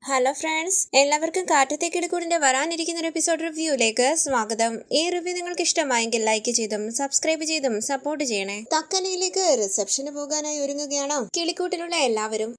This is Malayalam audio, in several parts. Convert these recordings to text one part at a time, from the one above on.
ഹലോ ഫ്രണ്ട്സ്, എല്ലാവർക്കും കാറ്റത്തെ കിടക്കൂടിന്റെ വരാനിരിക്കുന്ന ഒരു എപ്പിസോഡ് റിവ്യൂയിലേക്ക് സ്വാഗതം. ഈ റിവ്യൂ നിങ്ങൾക്ക് ഇഷ്ടമായെങ്കിൽ ലൈക്ക് ചെയ്തും സബ്സ്ക്രൈബ് ചെയ്തും സപ്പോർട്ട് ചെയ്യണേ. തക്കനയിലേക്ക് റിസപ്ഷന് പോകാനായി ഒരുങ്ങുകയാണോ കിളിക്കൂട്ടിലുള്ള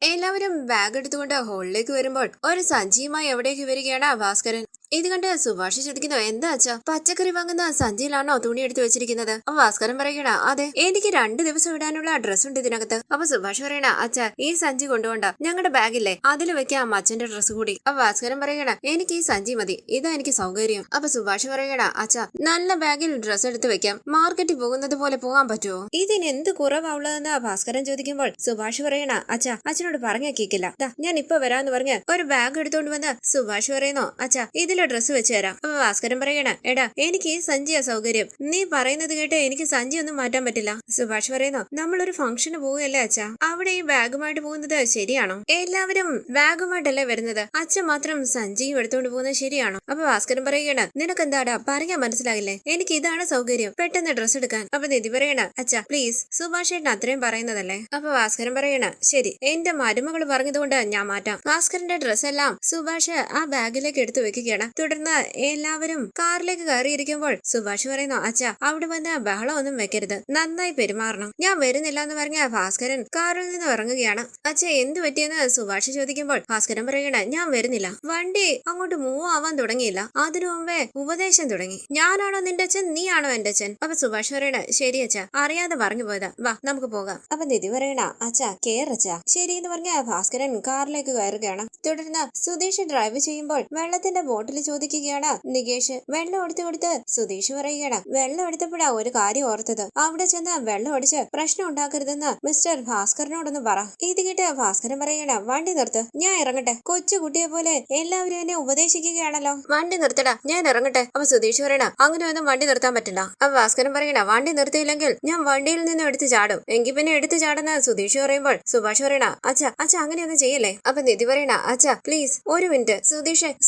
എല്ലാവരും ബാഗ് എടുത്തുകൊണ്ട് ഹോളിലേക്ക് വരുമ്പോൾ ഒരു സഞ്ചിയുമായി എവിടേക്ക് വരികയാണ് ഭാസ്കരൻ. ഇത് കണ്ട് സുഭാഷ് ചോദിക്കുന്നു, എന്താ അച്ഛാ പച്ചക്കറി വാങ്ങുന്ന സഞ്ചിയിലാണോ തുണി എടുത്ത് വെച്ചിരിക്കുന്നത്? അപ്പൊ ഭാസ്കരൻ പറയണ, അതെ, എനിക്ക് 2 ദിവസം ഇടാനുള്ള ഡ്രസ്സ് ഉണ്ട് ഇതിനകത്ത്. അപ്പൊ സുഭാഷ് പറയണ, അച്ഛാ ഈ സഞ്ചി കൊണ്ടുപോണ്ട, ഞങ്ങളുടെ ബാഗില്ലേ അതിൽ വെക്കാം അച്ഛന്റെ ഡ്രസ്സ് കൂടി. അപ്പൊ ഭാസ്കരൻ പറയണ, എനിക്ക് ഈ സഞ്ചി മതി, ഇതാ എനിക്ക് സൗകര്യം. അപ്പൊ സുഭാഷ് പറയണ, അച്ഛാ നല്ല ബാഗിൽ ഡ്രസ്സ് എടുത്ത് വെക്കാം, മാർക്കറ്റിൽ പോകുന്നത് പോലെ പോകാൻ പറ്റുമോ? ഇതിന് എന്ത് കുറവാവുള്ളതെന്ന് ഭാസ്കരൻ ചോദിക്കുമ്പോൾ സുഭാഷ് പറയണ, അച്ഛാ അച്ഛനോട് പറഞ്ഞാ കേക്കില്ല, ഞാൻ ഇപ്പൊ വരാന്ന് പറഞ്ഞ് ഒരു ബാഗ് എടുത്തോണ്ട് വന്ന് സുഭാഷ് പറയുന്നു, അച്ഛാ ഇതിൽ ഡ്രസ്സ് വെച്ച് തരാം. അപ്പൊ ഭാസ്കരൻ പറയണ, എടാ എനിക്ക് ഈ സഞ്ചിയാ സൗകര്യം, നീ പറയുന്നത് കേട്ട് എനിക്ക് സഞ്ചി ഒന്നും മാറ്റാൻ പറ്റില്ല. സുഭാഷ് പറയുന്നു, നമ്മളൊരു ഫംഗ്ഷന് പോവുകയല്ലേ അച്ഛാ, അവിടെ ഈ ബാഗുമായിട്ട് പോകുന്നത് ശരിയാണോ? എല്ലാവരും ബാഗുമായിട്ടല്ലേ വരുന്നത്, അച്ഛൻ മാത്രം സഞ്ചിയും എടുത്തോണ്ട് പോകുന്നത് ശരിയാണോ? അപ്പൊ ഭാസ്കരൻ പറയണ, നിനക്ക് എന്താടാ പറയാൻ മനസ്സിലാകില്ലേ, എനിക്ക് ഇതാണ് സൗകര്യം, പെട്ടെന്ന് ഡ്രസ്സ് എടുക്കാൻ. അപ്പൊ നിധി പറയണ, അച്ഛാ പ്ലീസ് സുഭാഷ് ഏട്ടൻ അത്രയും പറയുന്നതല്ലേ. അപ്പൊ ഭാസ്കരൻ പറയണ, ശരി, എന്റെ മരുമകൾ പറഞ്ഞതുകൊണ്ട് ഞാൻ മാറ്റാം. ഭാസ്കരന്റെ ഡ്രസ്സ് എല്ലാം സുഭാഷ് ആ ബാഗിലേക്ക് എടുത്തു വെക്കുകയാണ്. തുടർന്ന് എല്ലാവരും കാറിലേക്ക് കയറിയിരിക്കുമ്പോൾ സുഭാഷ് പറയുന്നു, അച്ഛാ അവിടെ വന്ന് ബഹളം ഒന്നും വെക്കരുത്, നന്നായി പെരുമാറണം. ഞാൻ വരുന്നില്ല എന്ന് പറഞ്ഞ ഭാസ്കരൻ കാറിൽ നിന്ന് ഇറങ്ങുകയാണ്. അച്ഛാ എന്ത് പറ്റിയെന്ന് സുഭാഷ് ചോദിക്കുമ്പോൾ ഭാസ്കരൻ പറയണ, ഞാൻ വരുന്നില്ല, വണ്ടി അങ്ങോട്ട് മൂവ് ആവാൻ തുടങ്ങിയില്ല, അതിനു മുമ്പേ ഉപദേശം തുടങ്ങി. ഞാനാണോ നിന്റെ അച്ഛൻ, നീയാണോ എന്റെ അച്ഛൻ? അപ്പൊ സുഭാഷ് പറയണ, ശരി അച്ഛാ, അറിയാതെ പറഞ്ഞു പോയതാ, വാ നമുക്ക് പോകാം. അപ്പൊ നിധി പറയണ, അച്ഛാ കേറച്ചാ. ശരി എന്ന് പറഞ്ഞ ഭാസ്കരൻ കാറിലേക്ക് കയറുകയാണ്. തുടർന്ന് സുധീഷ് ഡ്രൈവ് ചെയ്യുമ്പോൾ വെള്ളത്തിന്റെ ബോട്ടിൽ ചോദിക്കുകയാണ് നികേഷ്. വെള്ളം എടുത്തു കൊടുത്ത് സുധീഷ് പറയുകയാണ്, വെള്ളം എടുത്തപ്പോഴാ ഒരു കാര്യം ഓർത്തത്, അവിടെ ചെന്ന് വെള്ളം അടിച്ച് പ്രശ്നം ഉണ്ടാക്കരുതെന്ന് മിസ്റ്റർ ഭാസ്കരനോടൊന്ന് പറ. ഇത് കേട്ട് ഭാസ്കരൻ പറയണ, വണ്ടി നിർത്ത്, ഞാൻ ഇറങ്ങട്ടെ. കൊച്ചു കുട്ടിയെ പോലെ എല്ലാവരും എന്നെ ഉപദേശിക്കുകയാണല്ലോ, വണ്ടി നിർത്തടാ, ഞാൻ ഇറങ്ങട്ടെ. അപ്പൊ സുധീഷ് പറയണ, അങ്ങനെയൊന്നും വണ്ടി നിർത്താൻ പറ്റില്ല. അപ്പൊ ഭാസ്കരൻ പറയണ, വണ്ടി നിർത്തിയില്ലെങ്കിൽ ഞാൻ വണ്ടിയിൽ നിന്ന് എടുത്ത് ചാടും, എങ്കിൽ പിന്നെ എടുത്ത് ചാടുന്ന സുധീഷ് പറയുമ്പോൾ സുഭാഷ് പറയണ, അച്ഛ അങ്ങനെയൊന്നും ചെയ്യല്ലേ. അപ്പൊ നിധി പറയണ, അച്ഛാ പ്ലീസ് ഒരു മിനിറ്റ്,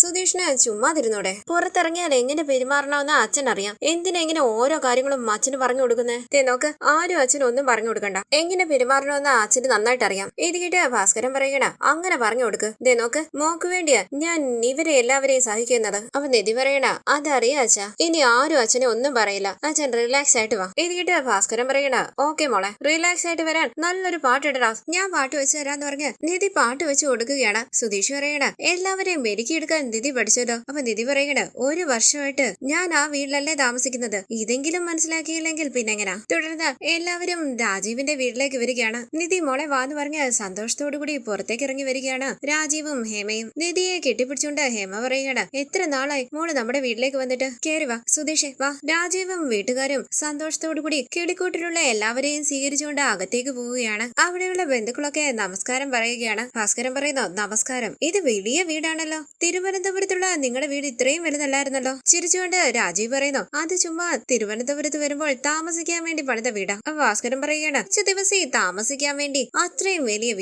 സുധീഷിന് ചുമ്മാതിരുന്നൂടെ, പുറത്തിറങ്ങിയാൽ എങ്ങനെ പെരുമാറണമെന്ന് അച്ഛൻ അറിയാം, എന്തിനാ ഇങ്ങനെ ഓരോ കാര്യങ്ങളും അച്ഛന് പറഞ്ഞു കൊടുക്കുന്നേ? നോക്ക്, ആരും അച്ഛനും ഒന്നും പറഞ്ഞു കൊടുക്കണ്ട, എങ്ങനെ പെരുമാറണമെന്ന് അച്ഛന് നന്നായിട്ട് അറിയാം. ഇത് കേട്ട് ഭാസ്കരൻ പറയണ, അങ്ങനെ പറഞ്ഞു കൊടുക്ക്. നോക്ക്, മോക്ക് വേണ്ടിയാ ഞാൻ ഇവരെ എല്ലാവരെയും സഹിക്കുന്നത്. അപ്പൊ നിധി പറയണ, അതറിയാ അച്ഛാ, ഇനി ആരും അച്ഛനെ ഒന്നും പറയില്ല, അച്ഛൻ റിലാക്സ് ആയിട്ട് വാ. ഇത് കേട്ട് ഭാസ്കരൻ പറയണ, ഓക്കെ മോളെ, റിലാക്സ് ആയിട്ട് വരാൻ നല്ലൊരു പാട്ടിടടാ, ഞാൻ പാട്ട് വെച്ച് തരാന്ന് പറഞ്ഞ് നിധി പാട്ട് വെച്ച് കൊടുക്കുകയാണ്. സുധീഷ് പറയണ, എല്ലാവരെയും മെരുക്കിയെടുക്കാൻ നിധി പഠിച്ചല്ലോ. അപ്പൊ നിധി പറയണ, 1 വർഷമായിട്ട് ഞാൻ ആ വീട്ടിലല്ലേ താമസിക്കുന്നത്, ഇതെങ്കിലും മനസ്സിലാക്കിയില്ലെങ്കിൽ പിന്നെ എങ്ങനാ? തുടർന്ന് എല്ലാവരും രാജീവിന്റെ വീട്ടിലേക്ക് വരികയാണ്. നിധി മോളെ വാന്ന് പറഞ്ഞ് സന്തോഷത്തോടു കൂടി പുറത്തേക്ക് ഇറങ്ങി വരികയാണ് രാജീവും ഹേമയും. നിധിയെ കെട്ടിപ്പിടിച്ചുകൊണ്ട് ഹേമ പറയുകയാണ്, എത്ര നാളായി മോള് നമ്മുടെ വീട്ടിലേക്ക് വന്നിട്ട്, കേറി വാ സുധീഷേ വാ. രാജീവും വീട്ടുകാരും സന്തോഷത്തോടു കൂടി കിളിക്കൂട്ടിലുള്ള എല്ലാവരെയും സ്വീകരിച്ചുകൊണ്ട് അകത്തേക്ക് പോവുകയാണ്. അവിടെയുള്ള ബന്ധുക്കളൊക്കെ നമസ്കാരം പറയുകയാണ്. ഭാസ്കരൻ പറയുന്നു, നമസ്കാരം, ഇത് വലിയ വീടാണല്ലോ, തിരുവനന്തപുരത്തുള്ള നിങ്ങളുടെ വീട് ഇത്രയും വലുതല്ലായിരുന്നല്ലോ. ചിരിച്ചുകൊണ്ട് രാജീവ് പറയുന്നു, അത് ചുമ്മാ തിരുവനന്തപുരത്ത് വരുമ്പോൾ താമസിക്കാൻ വേണ്ടി പണിത വീടാ. അപ്പൊ ഭാസ്കരൻ പറയുകയാണ്, ദിവസം താമസിക്കാൻ വേണ്ടി അത്രയും വലിയ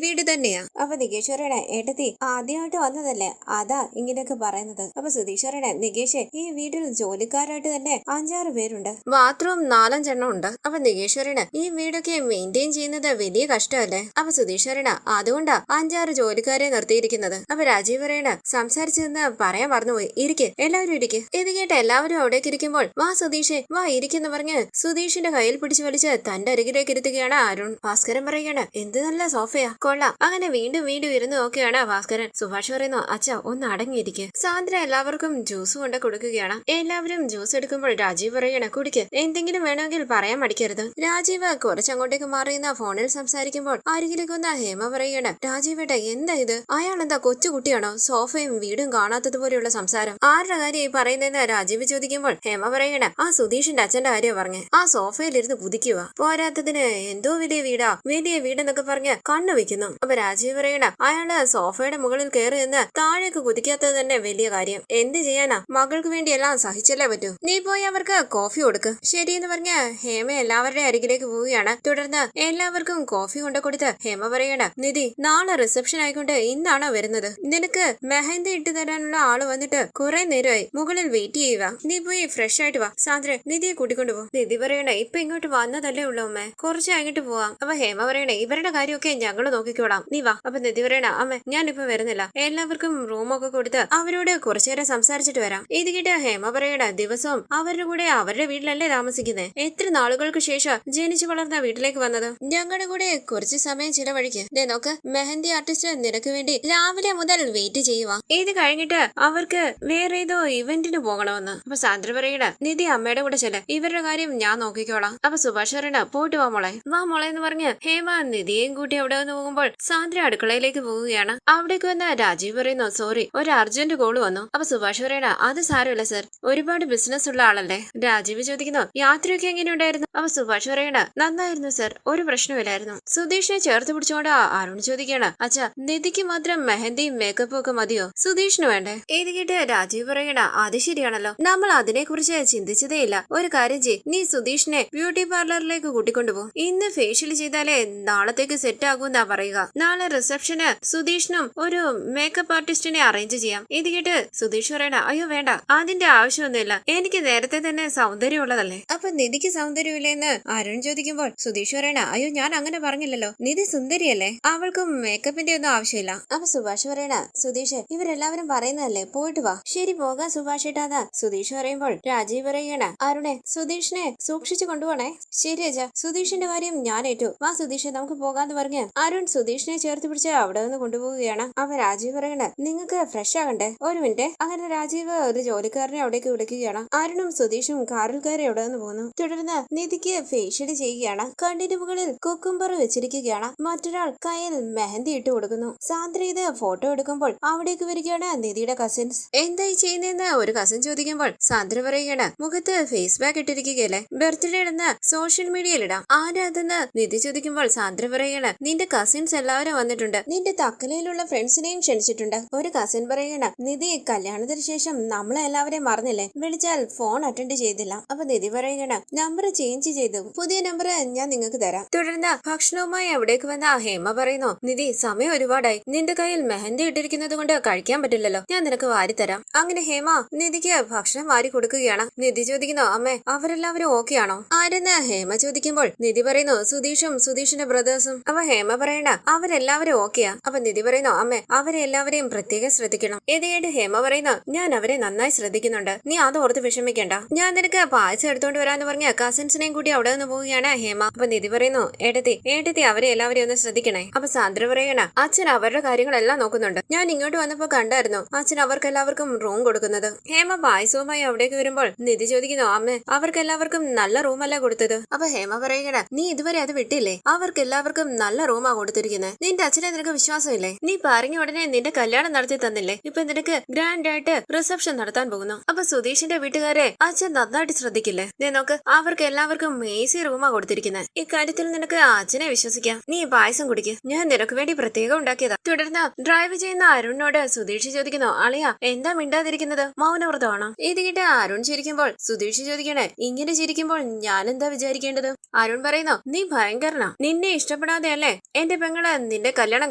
വീട് തന്നെയാ. അപ്പൊ നികേഷ് പറയണ, ഏട്ടത്തി ആദ്യമായിട്ട് വന്നതല്ലേ, അതാ ഇങ്ങനെയൊക്കെ പറയുന്നത്. അപ്പൊ സുധീഷ് പറയണ, നികേഷ് ഈ വീട്ടിൽ ജോലിക്കാരായിട്ട് തന്നെ 5-6 പേരുണ്ട്, ബാത്റൂം 4-5 എണ്ണം ഉണ്ട്. അപ്പൊ നികേഷ് പറയണ, ഈ വീടൊക്കെ മെയിൻറ്റെയിൻ ചെയ്യുന്നത് വലിയ കഷ്ടമല്ലേ? അപ്പൊ സുധീഷ് പറയണ, അതുകൊണ്ടാ 5-6 ജോലിക്കാരെ നിർത്തിയിരിക്കുന്നത്. അപ്പൊ രാജീവ് പറയണ, സംസാരിച്ചെന്ന് പറയാൻ മറന്നുപോയി, ഇരിക്കെ എല്ലാവരും ഇരിക്കെ. ഇത് കേട്ട് എല്ലാവരും അവിടേക്ക് ഇരിക്കുമ്പോൾ, വാ സുധീഷേ വാ ഇരിക്കെന്ന് പറഞ്ഞ് സുധീഷിന്റെ കയ്യിൽ പിടിച്ചു വലിച്ച് തന്റെ അരികിലേക്ക് ഇരുത്തുകയാണ് അരുൺ. ഭാസ്കരൻ പറയുകയാണ്, എന്ത് നല്ല സോഫയാ, കൊള്ളാം. അങ്ങനെ വീണ്ടും ഇരുന്ന് നോക്കുകയാണ് ഭാസ്കരൻ. സുഭാഷ് പറയുന്നു, അച്ഛാ ഒന്ന് അടങ്ങിയിരിക്കെ. സാന്ദ്ര എല്ലാവർക്കും ജ്യൂസ് കൊണ്ട് കൊടുക്കുകയാണ്. എല്ലാവരും ജ്യൂസ് എടുക്കുമ്പോൾ രാജീവ് പറയണ, കുടിക്ക്, എന്തെങ്കിലും വേണമെങ്കിൽ പറയാൻ മടിക്കരുത്. രാജീവ് കുറച്ചങ്ങോട്ടേക്ക് മാറിയുന്ന ഫോണിൽ സംസാരിക്കുമ്പോൾ അരികിലേക്ക് വന്ന ഹേമ പറയുകയാണ്, രാജീവേട്ട എന്താ ഇത്, അയാളെന്താ കൊച്ചുകുട്ടിയാണോ, സോഫയും വീടും കാണാത്തതുപോലെയുള്ള സംസാരം, ആരുടെ കാര്യം ഈ പറയുന്നതെന്ന് രാജീവ് ചോദിക്കുമ്പോൾ ഹേമ പറയണ, ആ സുധീഷിന്റെ അച്ഛന്റെ കാര്യം പറഞ്ഞ് ആ സോഫയിലിരുന്ന് കുതിക്കുക, പോരാത്തതിന് എന്തോ വലിയ വീടെന്നൊക്കെ പറഞ്ഞ് കണ്ണു വെക്കുന്നു. അപ്പൊ രാജീവ് പറയണ, അയാള് സോഫയുടെ മുകളിൽ കയറി നിന്ന് താഴേക്ക് കുതിക്കാത്തത് തന്നെ വലിയ കാര്യം, എന്ത് ചെയ്യാനാ, മകൾക്ക് വേണ്ടി എല്ലാം സഹിച്ചല്ലേ പറ്റൂ, നീ പോയി അവർക്ക് കോഫി കൊടുക്ക്. ശരിയെന്ന് പറഞ്ഞ് ഹേമ എല്ലാവരുടെ അരികിലേക്ക് പോവുകയാണ്. തുടർന്ന് എല്ലാവർക്കും കോഫി കൊണ്ട് കൊടുത്ത് ഹേമ പറയണ, നിധി നാളെ റിസപ്ഷൻ ആയിക്കൊണ്ട് ഇന്നാണോ വരുന്നത്, നിനക്ക് മെഹന്തി മെഹന്തി ഇട്ട് തരാനുള്ള ആള് വന്നിട്ട് കുറെ നേരമായി മുകളിൽ വെയിറ്റ് ചെയ്യുക. നീ പോയി ഫ്രഷ് ആയിട്ട് വാ. സാന്ദ്ര നിധിയെ കൂട്ടിക്കൊണ്ടു പോ. നിധി പറയണേ ഇപ്പൊ ഇങ്ങോട്ട് വന്നതല്ലേ ഉള്ളൂ അമ്മേ, കുറച്ച് കഴിഞ്ഞിട്ട് പോവാം. അപ്പൊ ഹേമ പറയണേ ഇവരുടെ കാര്യമൊക്കെ ഞങ്ങള് നോക്കിക്കോളാം, നീ വാ. അപ്പൊ നിധി പറയണ അമ്മ ഞാനിപ്പോ വരുന്നില്ല, എല്ലാവർക്കും റൂമൊക്കെ കൊടുത്ത് അവരോട് കുറച്ചുനേരം സംസാരിച്ചിട്ട് വരാം. ഇത് കേട്ട് ഹേമ പറയണ ദിവസവും അവരുടെ കൂടെ അവരുടെ വീട്ടിലല്ലേ താമസിക്കുന്നേ, എത്ര നാളുകൾക്ക് ശേഷം ജനിച്ചു വളർന്ന വീട്ടിലേക്ക് വന്നത്. ഞങ്ങളുടെ കൂടെ കുറച്ച് സമയം ചിലവഴിക്ക്. ദേ നോക്ക്, മെഹന്തി ആർട്ടിസ്റ്റ് നിനക്ക് വേണ്ടി രാവിലെ മുതൽ വെയിറ്റ് ചെയ്യുക. ഇത് കഴിഞ്ഞിട്ട് അവർക്ക് വേറെ ഏതോ ഇവന്റിന് പോകണമെന്ന്. അപ്പൊ സാന്ദ്ര പറയണ നിധി അമ്മയുടെ കൂടെ ചെല്ല, ഇവരുടെ കാര്യം ഞാൻ നോക്കിക്കോളാം. അപ്പൊ സുഭാഷ് പറയണ പോയിട്ട് വാ മോളെ എന്ന് പറഞ്ഞ് ഹേമ നിധിയെയും കൂട്ടി അവിടെ വന്ന് പോകുമ്പോൾ സാന്ദ്ര അടുക്കളയിലേക്ക് പോവുകയാണ്. അവിടേക്ക് വന്ന രാജീവ് പറയുന്നു സോറി, ഒരു അർജന്റ് കോള് വന്നു. അപ്പൊ സുഭാഷ് പറയണ അത് സാരമില്ല സർ, ഒരുപാട് ബിസിനസ് ഉള്ള ആളല്ലേ. രാജീവ് ചോദിക്കുന്നു യാത്രയൊക്കെ എങ്ങനെയുണ്ടായിരുന്നു? അപ്പൊ സുഭാഷ് പറയണ നന്നായിരുന്നു സർ, ഒരു പ്രശ്നമില്ലായിരുന്നു. സുധീഷിനെ ചേർത്ത് പിടിച്ചുകൊണ്ട് അരുൺ ചോദിക്കുകയാണ് അച്ഛാ നിധിക്ക് മാത്രം മെഹന്തിയും മേക്കപ്പും ഒക്കെ മതിയോ, സുധീഷിന് വേണ്ടേ? ഇത് കേട്ട് രാജീവ് പറയണ അത് ശരിയാണല്ലോ, നമ്മൾ അതിനെ കുറിച്ച് ചിന്തിച്ചതേ ഇല്ല. ഒരു കാര്യം ചെയ്യ്, നീ സുധീഷിനെ ബ്യൂട്ടി പാർലറിലേക്ക് കൂട്ടിക്കൊണ്ടുപോ. ഇന്ന് ഫേഷ്യൽ ചെയ്താലേ നാളത്തേക്ക് സെറ്റ് ആകൂന്നാ പറയുക. നാളെ റിസപ്ഷന് സുധീഷിനും ഒരു മേക്കപ്പ് ആർട്ടിസ്റ്റിനെ അറേഞ്ച് ചെയ്യാം. ഇത് കേട്ട് സുധീഷ് പറയണ അയ്യോ വേണ്ട, അതിന്റെ ആവശ്യമൊന്നുമില്ല, എനിക്ക് നേരത്തെ തന്നെ സൗന്ദര്യം ഉള്ളതല്ലേ. അപ്പൊ നിധിക്ക് സൗന്ദര്യമില്ലെന്ന് അരുൺ ചോദിക്കുമ്പോൾ സുധീഷ് പറയണ അയ്യോ ഞാൻ അങ്ങനെ പറഞ്ഞില്ലല്ലോ, നിധി സുന്ദരിയല്ലേ, അവൾക്കും മേക്കപ്പിന്റെ ഒന്നും ആവശ്യമില്ല. അപ്പൊ സുഭാഷ് പറയണ സുധീഷ് ഇവരെല്ലാവരും പറയുന്നതല്ലേ, പോയിട്ട് വാ. ശരി പോകാം സുഭാഷ് ഇട്ടാന്ന് സുധീഷ് പറയുമ്പോൾ രാജീവ് പറയണ അരുണെ സുധീഷിനെ സൂക്ഷിച്ചു കൊണ്ടുപോണേ. ശരി അച്ഛാ, സുധീഷിന്റെ കാര്യം ഞാൻ ഏറ്റു, വാ സുധീഷ് നമുക്ക് പോകാന്ന് പറഞ്ഞ് അരുൺ സുധീഷിനെ ചേർത്ത് പിടിച്ച് അവിടെ നിന്ന് കൊണ്ടുപോവുകയാണ്. അപ്പൊ രാജീവ് പറയണ നിങ്ങൾക്ക് ഫ്രഷ് ആകണ്ടേ, ഒരു മിനിറ്റ്. അങ്ങനെ രാജീവ് ഒരു ജോലിക്കാരനെ അവിടേക്ക് വിളിക്കുകയാണ്. അരുണും സുധീഷും കാറിൽ കയറി അവിടെ നിന്ന് പോകുന്നു. തുടർന്ന് നിധിക്ക് ഫേഷ്യൽ ചെയ്യുകയാണ്. കണ്ണിന് മുകളിൽ കുക്കുംബർ വെച്ചിരിക്കുകയാണ്. മറ്റൊരാൾ കയ്യിൽ മെഹന്തി ഇട്ട് കൊടുക്കുന്നു. സാന്ദ്ര ഇത് ഫോട്ടോ എടുക്കുമ്പോൾ അവിടേക്ക് വരികയാണ് നിധിയുടെ കസിൻസ്. എന്തായി ചെയ്യുന്നതെന്ന് ഒരു കസിൻ ചോദിക്കുമ്പോൾ സാന്ദ്ര പറയുകയാണ് മുഖത്ത് ഫേസ് പാക്ക് ഇട്ടിരിക്കുകയല്ലേ, ബർത്ത്ഡേ എന്ന് സോഷ്യൽ മീഡിയയിൽ ഇടാം, ആരാ അതെന്ന് നിധി ചോദിക്കുമ്പോൾ സാന്ദ്ര പറയാണ് നിന്റെ കസിൻസ് എല്ലാവരും വന്നിട്ടുണ്ട്, നിന്റെ തക്കലയിലുള്ള ഫ്രണ്ട്സിനെയും ക്ഷണിച്ചിട്ടുണ്ട്. ഒരു കസിൻ പറയണ നിധി കല്യാണത്തിന് ശേഷം നമ്മളെ എല്ലാവരെയും മറന്നില്ലേ, വിളിച്ചാൽ ഫോൺ അറ്റൻഡ് ചെയ്തില്ല. അപ്പൊ നിധി പറയണ നമ്പർ ചേഞ്ച് ചെയ്തു, പുതിയ നമ്പർ ഞാൻ നിങ്ങൾക്ക് തരാം. തുടർന്ന് ഭക്ഷണവുമായി അവിടേക്ക് വന്ന ഹേമ പറയുന്നു നിധി സമയം ഒരുപാടായി, നിന്റെ കയ്യിൽ മെഹന്തി ഇട്ടിരിക്കുന്നത് കൊണ്ട് കഴിക്കാൻ പറ്റില്ലല്ലോ, ഞാൻ നിനക്ക് വാരിത്തരാം. അങ്ങനെ ഹേമ നിധിക്ക് ഭക്ഷണം വാരി കൊടുക്കുകയാണ്. നിധി ചോദിക്കുന്നു അമ്മേ അവരെല്ലാവരും ഓക്കെ ആണോ ആരെന്ന് ഹേമ ചോദിക്കുമ്പോൾ നിധി പറയുന്നു സുധീഷും സുധീഷിന്റെ ബ്രദേഴ്സും. അപ്പൊ ഹേമ പറയണ അവരെല്ലാവരും ഓക്കെയാ. അപ്പൊ നിധി പറയുന്നു അമ്മേ അവരെ എല്ലാവരെയും പ്രത്യേകം ശ്രദ്ധിക്കണം. ഏതായിട്ട് ഹേമ പറയുന്നു ഞാൻ അവരെ നന്നായി ശ്രദ്ധിക്കുന്നുണ്ട്, നീ അത് ഓർത്ത് വിഷമിക്കണ്ട, ഞാൻ നിനക്ക് പായസം എടുത്തോണ്ട് വരാന്ന് പറഞ്ഞ കസിൻസിനെയും കൂടി അവിടെ നിന്ന് പോവുകയാണ് ഹേമ. അപ്പൊ നിധി പറയുന്നു ഏട്ടത്തി അവരെ എല്ലാവരെയും ഒന്ന് ശ്രദ്ധിക്കണേ. അപ്പൊ സാന്ദ്ര പറയണ അച്ഛൻ അവരുടെ കാര്യങ്ങളെല്ലാം നോക്കുന്നുണ്ട്, ഞാൻ ഇങ്ങോട്ട് വന്നപ്പോ കണ്ടായിരുന്നു അച്ഛൻ അവർക്കെല്ലാവർക്കും റൂം കൊടുക്കുന്നത്. ഹേമ പായസവുമായി അവിടേക്ക് വരുമ്പോൾ നിധി ചോദിക്കുന്നു അമ്മേ അവർക്കെല്ലാവർക്കും നല്ല റൂമല്ല കൊടുത്തത്. അപ്പൊ ഹേമ പറയണ നീ ഇതുവരെ അത് വിട്ടില്ലേ, അവർക്കെല്ലാവർക്കും നല്ല റൂമാ കൊടുത്തിരിക്കുന്നത്, നിന്റെ അച്ഛനെ നിനക്ക് വിശ്വാസമില്ലേ, നീ പറഞ്ഞ ഉടനെ നിന്റെ കല്യാണം നടത്തി തന്നില്ലേ, ഇപ്പൊ നിനക്ക് ഗ്രാൻഡ് ആയിട്ട് റിസപ്ഷൻ നടത്താൻ പോകുന്നു. അപ്പൊ സുധീഷിന്റെ വീട്ടുകാരെ അച്ഛൻ നന്നായിട്ട് ശ്രദ്ധിക്കില്ലേ, നീ നോക്ക് അവർക്ക് എല്ലാവർക്കും AC റൂമാ കൊടുത്തിരിക്കുന്നത്, ഇക്കാര്യത്തിൽ നിനക്ക് അച്ഛനെ വിശ്വസിക്കാം, നീ പായസം കുടിക്ക്, ഞാൻ നിനക്ക് വേണ്ടി പ്രത്യേകം ഉണ്ടാക്കിയതാ. തുടർന്ന് ഡ്രൈവ് ചെയ്യുന്ന അരുണിനോട് സുധീഷ് ചോദിക്കുന്നു അളിയ എന്താ മിണ്ടാതിരിക്കുന്നത്, മൗനവ്രതമാണോ? ഇത് കേട്ട് അരുൺ ചിരിക്കുമ്പോൾ സുധീഷ് ചോദിക്കണേ ഇങ്ങനെ ചിരിക്കുമ്പോൾ ഞാൻ എന്താ വിചാരിക്കേണ്ടത്? അരുൺ പറയുന്നു നീ ഭയങ്കരനാ, നിന്നെ ഇഷ്ടപ്പെടാതെ അല്ലേ എന്റെ പെങ്ങളെ നിന്റെ കല്യാണം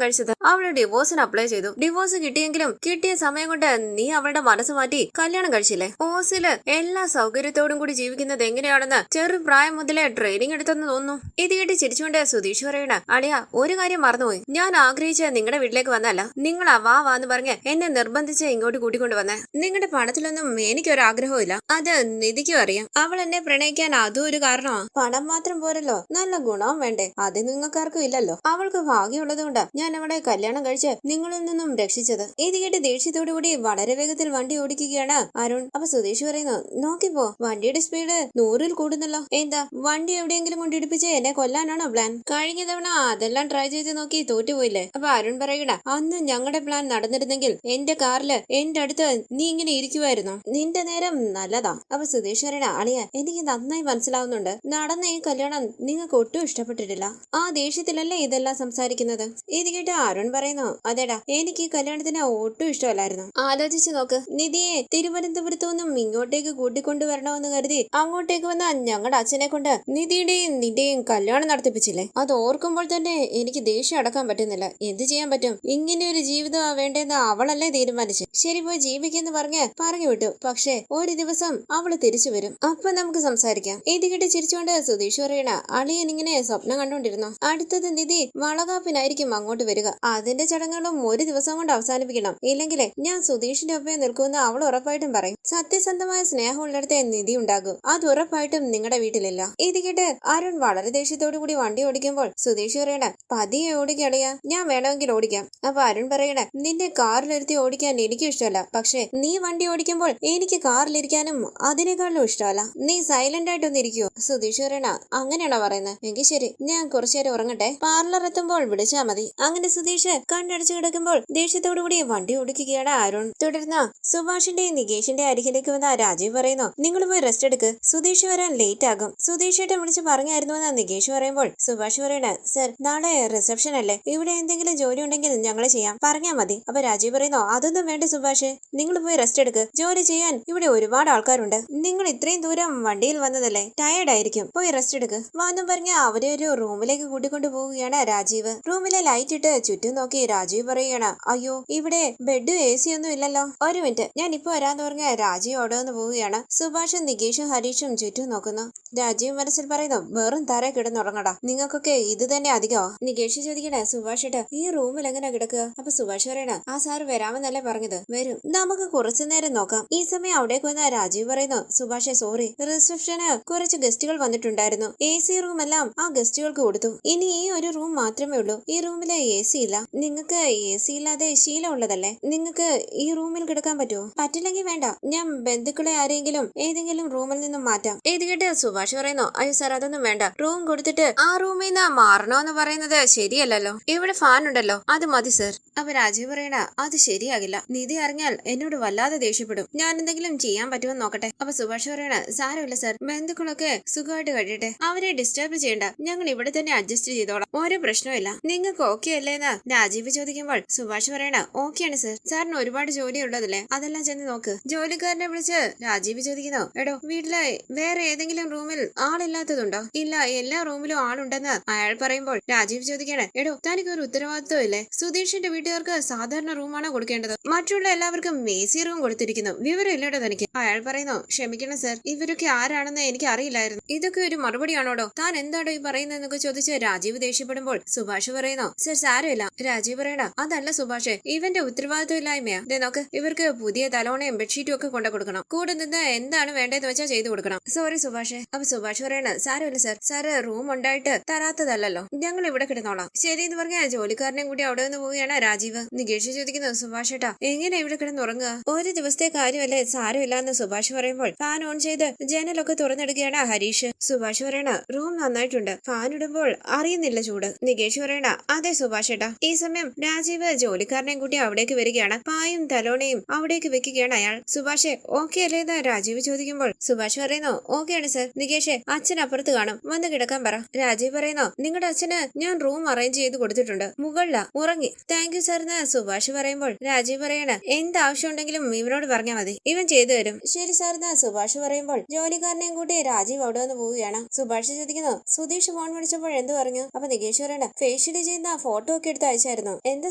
കഴിച്ചത്, അവള് ഡിവോഴ്സിന് അപ്ലൈ ചെയ്തു, ഡിവോഴ്സ് കിട്ടിയെങ്കിലും കിട്ടിയ സമയം കൊണ്ട് നീ അവളുടെ മനസ്സ് മാറ്റി കല്യാണം കഴിച്ചില്ലേ, ഓസില് എല്ലാ സൗകര്യത്തോടും കൂടി ജീവിക്കുന്നത് എങ്ങനെയാണെന്ന് ചെറുപ്രായം മുതലേ ട്രെയിനിങ് എടുത്തെന്ന് തോന്നുന്നു. ഇത് കേട്ട് ചിരിച്ചുകൊണ്ട് സുധീഷ് പറയണ അളിയ ഒരു കാര്യം മറന്നുപോയി, ഞാൻ ആഗ്രഹിച്ച് നിങ്ങളുടെ വീട്ടിലേക്ക് വന്നല്ല, നിങ്ങളാ വാന്ന് പറഞ്ഞ് എന്നെ നിർബന്ധിച്ച് ഇങ്ങോട്ട് കൂട്ടിക്കൊണ്ട് വന്നേ, നിങ്ങളുടെ പണത്തിലൊന്നും എനിക്കൊരാഗ്രഹവും ഇല്ല, അത് നിധിക്കും അറിയാം, അവൾ എന്നെ പ്രണയിക്കാൻ അതും ഒരു കാരണമാ, പണം മാത്രം പോരല്ലോ നല്ല ഗുണവും വേണ്ടേ, അത് നിങ്ങൾക്കാർക്കും ഇല്ലല്ലോ, അവൾക്ക് ഭാഗ്യമുള്ളത് കൊണ്ട് ഞാൻ അവളെ കല്യാണം കഴിച്ച് നിങ്ങളിൽ നിന്നും രക്ഷിച്ചത്. ഇത് കേട്ട് ദേഷ്യത്തോടു കൂടി വളരെ വേഗത്തിൽ വണ്ടി ഓടിക്കുകയാണ് അരുൺ. അപ്പൊ സുധീഷ് പറയുന്നു നോക്കിപ്പോ വണ്ടിയുടെ സ്പീഡ് 100-ൽ കൂടുന്നല്ലോ, എന്താ വണ്ടി എവിടെയെങ്കിലും കൊണ്ടിടിപ്പിച്ച് എന്നെ കൊല്ലാനാണോ പ്ലാൻ? കഴിഞ്ഞ തവണ അതെല്ലാം ട്രൈ ചെയ്ത് നോക്കി തോറ്റുപോയില്ലേ? അപ്പൊ അരുൺ പറയണ അന്ന് ഞങ്ങളുടെ പ്ലാൻ നടന്നിരുന്നെങ്കിൽ എന്റെ കാറില് എന്റെ അടുത്ത് നീ ഇങ്ങനെ ഇരിക്കുവായിരുന്നു, നിന്റെ നേരം നല്ലതാ. അപ്പൊ സുധീഷ് പറയണ അളിയ എനിക്ക് നന്നായി മനസ്സിലാവുന്നുണ്ട്, നടന്ന ഈ കല്യാണം നിങ്ങൾക്ക് ഒട്ടും ഇഷ്ടപ്പെട്ടിട്ടില്ല, ആ ദേഷ്യത്തിലല്ലേ ഇതെല്ലാം സംസാരിക്കുന്നത്. ഇത് കേട്ട് അരുൺ പറയുന്നു അതേടാ എനിക്ക് ഈ കല്യാണത്തിന് ഒട്ടും ഇഷ്ടമല്ലായിരുന്നു, ആലോചിച്ച് നോക്ക്, നിധിയെ തിരുവനന്തപുരത്തു നിന്നും ഇങ്ങോട്ടേക്ക് കൂട്ടിക്കൊണ്ടുവരണമെന്ന് കരുതി അങ്ങോട്ടേക്ക് വന്ന ഞങ്ങളുടെ അച്ഛനെ കൊണ്ട് നിധിയുടെയും നിന്റെയും കല്യാണം നടത്തിപ്പിച്ചില്ലേ, അത് ഓർക്കുമ്പോൾ തന്നെ എനിക്ക് ദേഷ്യം അടക്കാൻ പറ്റുന്നില്ല, എന്ത് ചെയ്യാൻ പറ്റും, ഇങ്ങനെ ഒരു ജീവിതം വേണ്ടെന്ന് അവൾ അവളല്ലേ തീരുമാനിച്ചു. ശരി പോയി ജീവിക്കെന്ന് പറഞ്ഞ് പറഞ്ഞു വിട്ടു. പക്ഷെ ഒരു ദിവസം അവള് തിരിച്ചു വരും, അപ്പൊ നമുക്ക് സംസാരിക്കാം. ഇത് കേട്ട് ചിരിച്ചുകൊണ്ട് സുധീഷ് പറയണ, അളിയൻ ഇങ്ങനെ സ്വപ്നം കണ്ടോണ്ടിരുന്നു. അടുത്തത് നിധി വളകാപ്പിനായിരിക്കും അങ്ങോട്ട് വരിക. അതിന്റെ ചടങ്ങുകളും ഒരു ദിവസം കൊണ്ട് അവസാനിപ്പിക്കണം. ഇല്ലെങ്കിലേ ഞാൻ സുധീഷിന്റെ ഒപ്പം നിൽക്കുമെന്ന് അവൾ ഉറപ്പായിട്ടും പറയും. സത്യസന്ധമായ സ്നേഹമുള്ളിടത്തെ നിധി ഉണ്ടാകും. അത് ഉറപ്പായിട്ടും നിങ്ങളുടെ വീട്ടിലില്ല. ഇത് കേട്ട് അരുൺ വളരെ ദേഷ്യത്തോടു കൂടി വണ്ടി ഓടിക്കുമ്പോൾ സുധീഷ് പറയണ, പതിയെ ഓടിക്കളിയാ, ഞാൻ വേണമെങ്കിൽ ഓടിക്കാം. അപ്പൊ അരുൺ പറയണ, നിന്റെ കാറിലിരുത്തി ഓടിക്കാൻ എനിക്ക് ഇഷ്ടമല്ല. പക്ഷെ നീ വണ്ടി ഓടിക്കുമ്പോൾ എനിക്ക് കാറിലിരിക്കാനും അതിനേക്കാളും ഇഷ്ടമല്ല. നീ സൈലന്റ് ആയിട്ടൊന്ന് ഇരിക്കുവോ? സുധീഷ് പറയണ, അങ്ങനെയാണോ പറയുന്നത്? എങ്കിൽ ശരി, ഞാൻ കുറച്ചുനേരം ഉറങ്ങട്ടെ, പാർലർ എത്തുമ്പോൾ വിളിച്ചാ മതി. അങ്ങനെ സുധീഷ് കണ്ണടച്ചു കിടക്കുമ്പോൾ ദേഷ്യത്തോടു കൂടി വണ്ടി ഓടിക്കുകയാണ് അരുൺ. തുടർന്ന് സുഭാഷിന്റെയും നികേഷിന്റെ അരികിലേക്ക് വന്ന രാജീവ് പറയുന്നു, നിങ്ങൾ പോയി റെസ്റ്റ് എടുക്ക്, സുധീഷ് വരാൻ ലേറ്റ് ആകും. സുധീഷ് ഏട്ടൻ വിളിച്ച് പറഞ്ഞായിരുന്നുവെന്ന് നികേഷ് പറയുമ്പോൾ സുഭാഷ് പറയണ, സർ നാളെ റിസപ്ഷൻ അല്ലേ, ഇവിടെ എന്തെങ്കിലും ജോലി ഉണ്ടെങ്കിൽ ഞങ്ങൾ ചെയ്യാം, പറഞ്ഞാ മതി. അപ്പൊ രാജീവ് പറയുന്നു, അതൊന്നും വേണ്ട സുഭാഷ്, നിങ്ങൾ പോയി റെസ്റ്റ് എടുക്ക്, ജോലി ചെയ്യാൻ ഇവിടെ ഒരുപാട് ആൾക്കാരുണ്ട്. നിങ്ങൾ ഇത്രയും ദൂരം വണ്ടിയിൽ വന്നതല്ലേ, ടയേർഡ് ആയിരിക്കും, പോയി റെസ്റ്റ് എടുക്ക് വാന്നും പറഞ്ഞ അവരെ ഒരു റൂമിലേക്ക് കൂട്ടിക്കൊണ്ടു പോവുകയാണ് രാജീവ്. റൂമിലെ ലൈറ്റ് ഇട്ട് ചുറ്റും നോക്കി രാജീവ് പറയുകയാണ്, അയ്യോ ഇവിടെ ബെഡും AC ഒന്നും ഇല്ലല്ലോ, ഒരു മിനിറ്റ് ഞാൻ ഇപ്പൊ വരാന്ന് പറഞ്ഞ രാജീവ് അവിടെ നിന്ന് പോവുകയാണ്. സുഭാഷും നികേഷും ഹരീഷും ചുറ്റും നോക്കുന്നു. രാജീവ് മനസ്സിൽ പറയുന്നു, വെറും തറ കിടന്നുറങ്ങടാ, നിങ്ങൾക്കൊക്കെ ഇത് തന്നെ അധികമോ? നികേഷ് ചോദിക്കണേ, സുഭാഷ് ഏട്ടാ ഈ റൂമിൽ എങ്ങനെ കിടക്കുക? അപ്പൊ സുഭാഷ് പറയണ, ആ സാറ് വരാമെന്നല്ലേ പറഞ്ഞത്, വരും, നമുക്ക് കുറച്ചു നേരം നോക്കാം. ഈ സമയം അവിടേക്ക് വന്ന രാജീവ് പറയുന്നു, സുഭാഷെ സോറി, റിസപ്ഷന് കുറച്ച് ഗസ്റ്റുകൾ വന്നിട്ടുണ്ടായിരുന്നു, AC റൂം എല്ലാം ആ ഗസ്റ്റുകൾക്ക് കൊടുത്തു, ഇനി ഈ ഒരു റൂം മാത്രമേ ഉള്ളൂ, ഈ റൂമിലെ AC ഇല്ല. നിങ്ങൾക്ക് AC ഇല്ലാതെ ശീലമുള്ളതല്ലേ, നിങ്ങൾക്ക് ഈ റൂമിൽ കിടക്കാൻ പറ്റുമോ? പറ്റില്ലെങ്കിൽ വേണ്ട, ഞാൻ ബന്ധുക്കളെ ആരെങ്കിലും ഏതെങ്കിലും റൂമിൽ നിന്നും മാറ്റാം. ഇത് കേട്ട് സുഭാഷ് പറയുന്നു, അയ്യോ സാർ അതൊന്നും വേണ്ട, റൂം കൊടുത്തിട്ട് ആ റൂമിൽ നിന്ന് മാറണോന്ന് പറയുന്നത് ശരിയല്ലല്ലോ, ഇവിടെ ഫാൻ ഉണ്ടല്ലോ, അത് മതി സർ. അപ്പൊ രാജീവ് പറയണ, അത് ശരിയാകില്ല, നിധി അറിഞ്ഞാൽ എന്നോട് വല്ലാതെ ദേഷ്യപ്പെടും, ഞാൻ എന്തെങ്കിലും ചെയ്യാൻ പറ്റുമോ നോക്കട്ടെ. അപ്പൊ സുഭാഷ് പറയണ, സാരമില്ല സർ, ബന്ധുക്കളൊക്കെ സുഖമായിട്ട് കഴിയട്ടെ, അവരെ ഡിസ്റ്റർബ് ചെയ്യണ്ട, ഞങ്ങൾ ഇവിടെ തന്നെ അഡ്ജസ്റ്റ് ചെയ്തോളാം, ഒരു പ്രശ്നമില്ല, നിങ്ങൾക്ക് ഓക്കെ അല്ലേന്ന് രാജീവ് ചോദിക്കുമ്പോൾ സുഭാഷ് പറയണ, ഓക്കെയാണ് സർ, സാറിന് ഒരുപാട് ജോലി ഉള്ളതല്ലേ, അതെല്ലാം ചെന്ന് നോക്ക്. ജോലിക്കാരനെ വിളിച്ച് രാജീവ് ചോദിക്കുന്നു, എടോ വീട്ടിലെ വേറെ ഏതെങ്കിലും റൂമിൽ ആളില്ലാത്തതുണ്ടോ? ഇല്ല, എല്ലാ റൂമിലും ആളുണ്ടെന്ന് അയാൾ പറയുമ്പോൾ രാജീവ് ചോദിക്കണേ, എടോ തനിക്ക് ഒരു ഉത്തരവാദിത്വം ഇല്ലേ? സുധീഷിന്റെ വീട്ടുകാർക്ക് സാധാരണ റൂമാണോ കൊടുക്കേണ്ടത്? മറ്റുള്ള എല്ലാവർക്കും AC റൂം കൊടുത്തിരിക്കുന്നു, വിവരം ഇല്ലടോ തനിക്ക്? അയാൾ പറയുന്നു, ക്ഷമിക്കണം സർ, ഇവരൊക്കെ ആരാണെന്ന് എനിക്ക് അറിയില്ലായിരുന്നു. ഇതൊക്കെ ഒരു മറുപടിയാണോടോ? താൻ എന്താടോ ഈ പറയുന്നതെന്നൊക്കെ ചോദിച്ച് രാജീവ് ദേഷ്യപ്പെടുമ്പോൾ സുഭാഷ് പറയുന്നു, സർ സാരമില്ല. രാജീവ് പറയണ, അതല്ല സുഭാഷ്, ഇവന്റെ ഉത്തരവാദിത്വം ഇല്ലായ്മയാ. നോക്ക്, ഇവർക്ക് പുതിയ തലോണയും ബെഡ്ഷീറ്റും ഒക്കെ കൊണ്ടു കൊടുക്കണം, കൂടെ നിന്ന് എന്താണ് വേണ്ടതെന്ന് വെച്ചാൽ ചെയ്തു കൊടുക്കണം. സോറി സുഭാഷ്. അപ്പൊ സുഭാഷ് പറയണ, സാരമില്ല സർ, സാറ് റൂം ഉണ്ടായിട്ട് തരാത്തതല്ലോ, ഞങ്ങൾ ഇവിടെ കിടന്നോളാം. ശരി എന്ന് പറഞ്ഞ ജോലിക്കാരനെയും കൂടി അവിടെ നിന്ന് പോവുകയാണ് രാജീവ്. നികേഷ് ചോദിക്കുന്നു, സുഭാഷ് ഏട്ടാ എങ്ങനെ ഇവിടെ കിടന്നുറങ്ങുക? ഒരു ദിവസത്തെ കാര്യമല്ലേ, സാരമില്ല എന്ന് സുഭാഷ് പറയുമ്പോൾ ഫാൻ ഓൺ ചെയ്ത് ജനലൊക്കെ തുറന്നിടുകയാണ് ഹരീഷ്. സുഭാഷ് പറയണ, റൂം നന്നായിട്ടുണ്ട്, ഫാൻ ഇടുമ്പോൾ അറിയുന്നില്ല ചൂട്. നികേഷ് പറയണ, അതെ സുഭാഷ് ഏട്ടാ. ഈ സമയം രാജീവ് ജോലിക്കാരനെയും കൂട്ടി അവിടേക്ക് വരികയാണ്. പായും തലോണയും അവിടേക്ക് വെക്കുകയാണ് അയാൾ. സുഭാഷെ ഓക്കെ അല്ലേന്ന് രാജീവ് ചോദിക്കുമ്പോൾ സുഭാഷ് പറയുന്നു, ഓക്കെയാണ് സർ. നികേഷെ അച്ഛൻ അപ്പുറത്ത് കാണും, വന്ന് കിടക്കാൻ പറ. രാജീവ് പറയുന്നു, നിങ്ങളുടെ അച്ഛന് ഞാൻ റൂം അറേഞ്ച് ചെയ്ത് കൊടുത്തിട്ടുണ്ട്, മുകളിലാ, ഉറങ്ങി. താങ്ക് യു സർ എന്ന് സുഭാഷ് പറയുമ്പോൾ രാജീവ് പറയണ, എന്താവശ്യം ഉണ്ടെങ്കിലും ഇവനോട് പറഞ്ഞാൽ മതി, ഇവൻ ചെയ്തു തരും. ശരി സാർ എന്ന് സുഭാഷ് പറയുമ്പോൾ ജോലിക്കാരനെയും കൂട്ടി രാജീവ് അവിടെ വന്ന് പോവുകയാണ്. സുഭാഷ് ചോദിക്കുന്നു, സുധീഷ് ഫോൺ വിളിച്ചപ്പോൾ എന്ത് പറഞ്ഞു? അപ്പൊ നികേഷ് പറയണ, ഫേഷ്യൽ ചെയ്യുന്ന ഫോട്ടോ ഒക്കെ എടുത്ത് അയച്ചായിരുന്നു. എന്താ